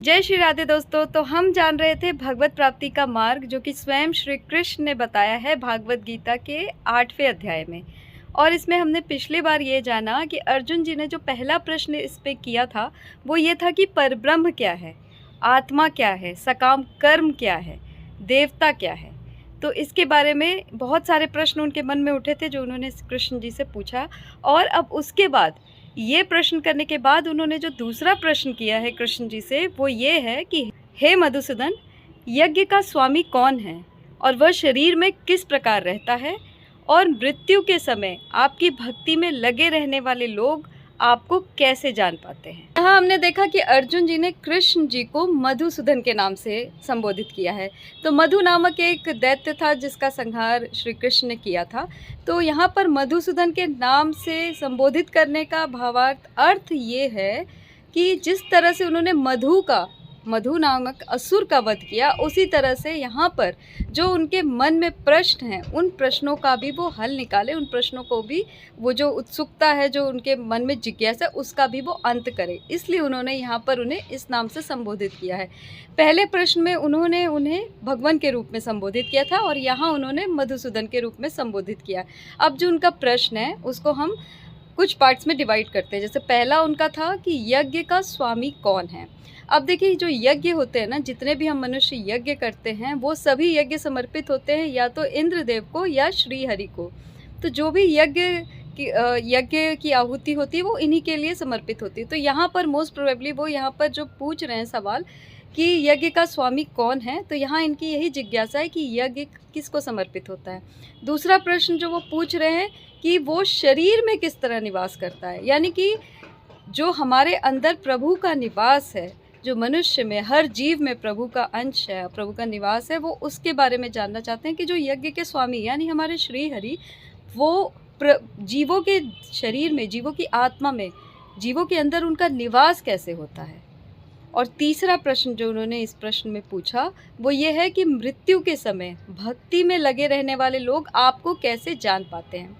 जय श्री राधे दोस्तों। तो हम जान रहे थे भगवत प्राप्ति का मार्ग जो कि स्वयं श्री कृष्ण ने बताया है भागवत गीता के 8वें अध्याय में। और इसमें हमने पिछली बार ये जाना कि अर्जुन जी ने जो पहला प्रश्न इस पे किया था वो ये था कि परब्रह्म क्या है, आत्मा क्या है, सकाम कर्म क्या है, देवता क्या है। तो इसके बारे में बहुत सारे प्रश्न उनके मन में उठे थे जो उन्होंने कृष्ण जी से पूछा। और अब उसके बाद ये प्रश्न करने के बाद उन्होंने जो दूसरा प्रश्न किया है कृष्ण जी से वो ये है कि हे मधुसूदन, यज्ञ का स्वामी कौन है और वह शरीर में किस प्रकार रहता है, और मृत्यु के समय आपकी भक्ति में लगे रहने वाले लोग आपको कैसे जान पाते हैं। यहाँ हमने देखा कि अर्जुन जी ने कृष्ण जी को मधुसूदन के नाम से संबोधित किया है। तो मधु नामक एक दैत्य था जिसका संहार श्री कृष्ण ने किया था। तो यहाँ पर मधुसूदन के नाम से संबोधित करने का भावार्थ अर्थ ये है कि जिस तरह से उन्होंने मधु नामक असुर का वध किया, उसी तरह से यहाँ पर जो उनके मन में प्रश्न हैं उन प्रश्नों का भी वो हल निकाले, उन प्रश्नों को भी वो जो उत्सुकता है, जो उनके मन में जिज्ञासा, उसका भी वो अंत करे। इसलिए उन्होंने यहाँ पर उन्हें इस नाम से संबोधित किया है। पहले प्रश्न में उन्होंने उन्हें भगवान के रूप में संबोधित किया था और यहाँ उन्होंने मधुसूदन के रूप में संबोधित किया। अब जो उनका प्रश्न है उसको हम कुछ पार्ट्स में डिवाइड करते हैं। जैसे पहला उनका था कि यज्ञ का स्वामी कौन है। अब देखिए, जो यज्ञ होते हैं ना, जितने भी हम मनुष्य यज्ञ करते हैं वो सभी यज्ञ समर्पित होते हैं या तो इंद्रदेव को या श्री हरि को। तो जो भी यज्ञ की आहुति होती है वो इन्हीं के लिए समर्पित होती है। तो यहाँ पर मोस्ट प्रोबेबली वो यहाँ पर जो पूछ रहे हैं सवाल कि यज्ञ का स्वामी कौन है, तो यहाँ इनकी यही जिज्ञासा है कि यज्ञ किसको समर्पित होता है। दूसरा प्रश्न जो वो पूछ रहे हैं कि वो शरीर में किस तरह निवास करता है, यानी कि जो हमारे अंदर प्रभु का निवास है, जो मनुष्य में, हर जीव में प्रभु का अंश है, प्रभु का निवास है, वो उसके बारे में जानना चाहते हैं कि जो यज्ञ के स्वामी यानी हमारे श्री हरि, वो जीवों के शरीर में, जीवों की आत्मा में, जीवों के अंदर उनका निवास कैसे होता है। और तीसरा प्रश्न जो उन्होंने इस प्रश्न में पूछा वो ये है कि मृत्यु के समय भक्ति में लगे रहने वाले लोग आपको कैसे जान पाते हैं।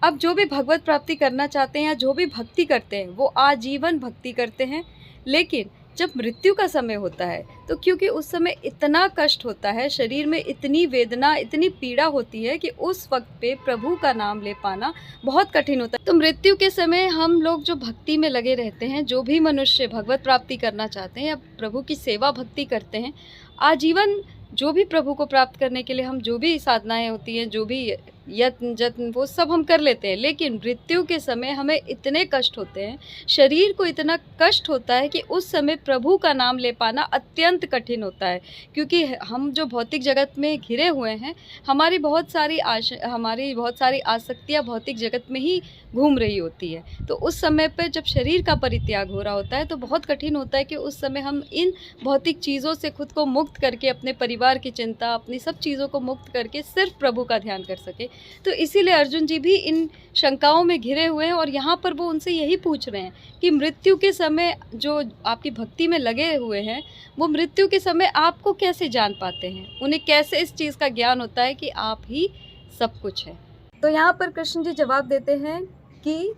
अब जो भी भगवत प्राप्ति करना चाहते हैं या जो भी भक्ति करते हैं वो आजीवन भक्ति करते हैं, लेकिन जब मृत्यु का समय होता है तो क्योंकि उस समय इतना कष्ट होता है, शरीर में इतनी वेदना, इतनी पीड़ा होती है कि उस वक्त पे प्रभु का नाम ले पाना बहुत कठिन होता है। तो मृत्यु के समय हम लोग जो भक्ति में लगे रहते हैं, जो भी मनुष्य भगवत प्राप्ति करना चाहते हैं या प्रभु की सेवा भक्ति करते हैं, आजीवन जो भी प्रभु को प्राप्त करने के लिए हम जो भी साधनाएं होती हैं, जो भी यत्न जत्न, वो सब हम कर लेते हैं। लेकिन मृत्यु के समय हमें इतने कष्ट होते हैं, शरीर को इतना कष्ट होता है कि उस समय प्रभु का नाम ले पाना अत्यंत कठिन होता है। क्योंकि हम जो भौतिक जगत में घिरे हुए हैं, हमारी बहुत सारी आसक्तियाँ भौतिक जगत में ही घूम रही होती है। तो उस समय पर जब शरीर का परित्याग हो रहा होता है तो बहुत कठिन होता है कि उस समय हम इन भौतिक चीज़ों से खुद को मुक्त करके, अपने परिवार की चिंता, अपनी सब चीज़ों को मुक्त करके सिर्फ प्रभु का ध्यान कर सके। तो इसीलिए अर्जुन जी भी इन शंकाओं में घिरे हुए हैं और यहाँ पर वो उनसे यही पूछ रहे हैं कि मृत्यु के समय जो आपकी भक्ति में लगे हुए हैं वो मृत्यु के समय आपको कैसे जान पाते हैं, उन्हें कैसे इस चीज़ का ज्ञान होता है कि आप ही सब कुछ है। तो यहाँ पर कृष्ण जी जवाब देते हैं कि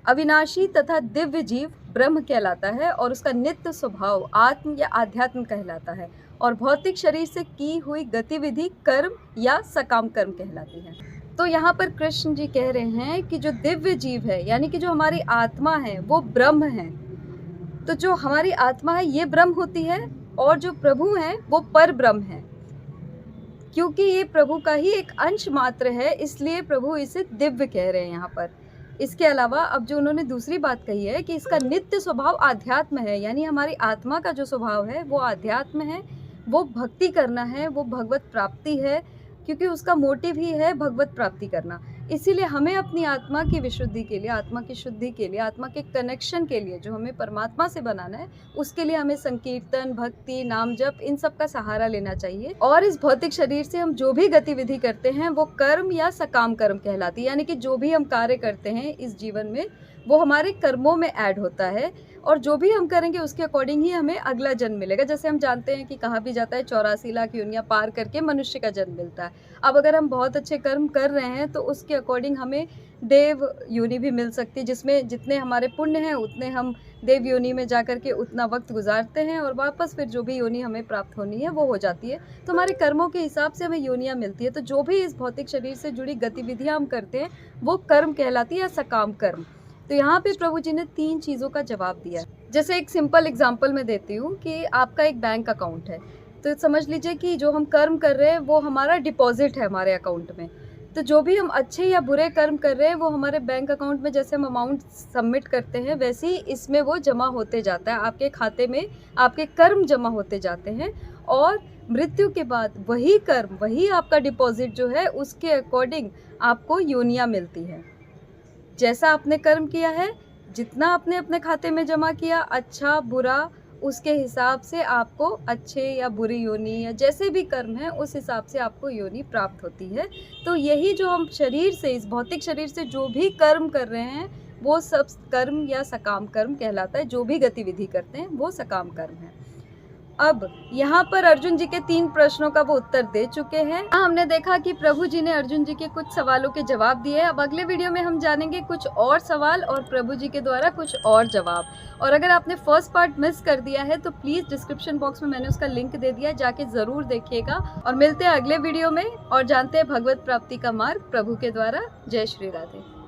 अविनाशी तथा दिव्य जीव ब्रह्म कहलाता है और उसका नित्य स्वभाव आत्म या आध्यात्म कहलाता है, और भौतिक शरीर से की हुई गतिविधि कर्म या सकाम कर्म कहलाती है। तो यहाँ पर कृष्ण जी कह रहे हैं कि जो दिव्य जीव है यानी कि जो हमारी आत्मा है वो ब्रह्म है। तो जो हमारी आत्मा है ये ब्रह्म होती है और जो प्रभु है वो पर ब्रह्म है। क्योंकि ये प्रभु का ही एक अंश मात्र है, इसलिए प्रभु इसे दिव्य कह रहे हैं यहाँ पर। इसके अलावा अब जो उन्होंने दूसरी बात कही है कि इसका नित्य स्वभाव आध्यात्म है, यानी हमारी आत्मा का जो स्वभाव है वो आध्यात्म है, वो भक्ति करना है, वो भगवत प्राप्ति है, क्योंकि उसका मोटिव ही है भगवत प्राप्ति करना। इसीलिए हमें अपनी आत्मा की विशुद्धि के लिए, आत्मा की शुद्धि के लिए, आत्मा के कनेक्शन के लिए जो हमें परमात्मा से बनाना है, उसके लिए हमें संकीर्तन, भक्ति, नाम जप, इन सब का सहारा लेना चाहिए। और इस भौतिक शरीर से हम जो भी गतिविधि करते हैं वो कर्म या सकाम कर्म कहलाती है, यानी कि जो भी हम कार्य करते हैं इस जीवन में वो हमारे कर्मों में ऐड होता है और जो भी हम करेंगे उसके अकॉर्डिंग ही हमें अगला जन्म मिलेगा। जैसे हम जानते हैं कि कहा भी जाता है 84 लाख योनियाँ पार करके मनुष्य का जन्म मिलता है। अब अगर हम बहुत अच्छे कर्म कर रहे हैं तो उसके अकॉर्डिंग हमें देव योनि भी मिल सकती है, जिसमें जितने हमारे पुण्य हैं उतने हम देव योनि में जा कर के उतना वक्त गुजारते हैं और वापस फिर जो भी योनि हमें प्राप्त होनी है वो हो जाती है। तो हमारे कर्मों के हिसाब से हमें योनियाँ मिलती है। तो जो भी इस भौतिक शरीर से जुड़ी गतिविधियाँ हम करते हैं वो कर्म कहलाती है या सकाम कर्म। तो यहाँ पे प्रभु जी ने 3 चीज़ों का जवाब दिया। जैसे एक सिंपल एग्जांपल मैं देती हूँ कि आपका एक बैंक अकाउंट है, तो समझ लीजिए कि जो हम कर्म कर रहे हैं वो हमारा डिपॉजिट है हमारे अकाउंट में। तो जो भी हम अच्छे या बुरे कर्म कर रहे हैं वो हमारे बैंक अकाउंट में जैसे हम अमाउंट सबमिट करते हैं वैसे ही इसमें वो जमा होते जाता है, आपके खाते में आपके कर्म जमा होते जाते हैं और मृत्यु के बाद वही कर्म, वही आपका डिपॉजिट जो है उसके अकॉर्डिंग आपको योनियाँ मिलती हैं। जैसा आपने कर्म किया है, जितना आपने अपने खाते में जमा किया, अच्छा बुरा, उसके हिसाब से आपको अच्छे या बुरी योनि या जैसे भी कर्म है उस हिसाब से आपको योनि प्राप्त होती है। तो यही जो हम शरीर से, इस भौतिक शरीर से जो भी कर्म कर रहे हैं वो सब कर्म या सकाम कर्म कहलाता है। जो भी गतिविधि करते हैं वो सकाम कर्म है। अब यहाँ पर अर्जुन जी के 3 प्रश्नों का वो उत्तर दे चुके हैं। हमने देखा कि प्रभु जी ने अर्जुन जी के कुछ सवालों के जवाब दिए। अब अगले वीडियो में हम जानेंगे कुछ और सवाल और प्रभु जी के द्वारा कुछ और जवाब। और अगर आपने फर्स्ट पार्ट मिस कर दिया है तो प्लीज़ डिस्क्रिप्शन बॉक्स में मैंने उसका लिंक दे दिया है, जाके ज़रूर देखिएगा। और मिलते हैं अगले वीडियो में और जानते हैं भगवत प्राप्ति का मार्ग प्रभु के द्वारा। जय श्री राधे।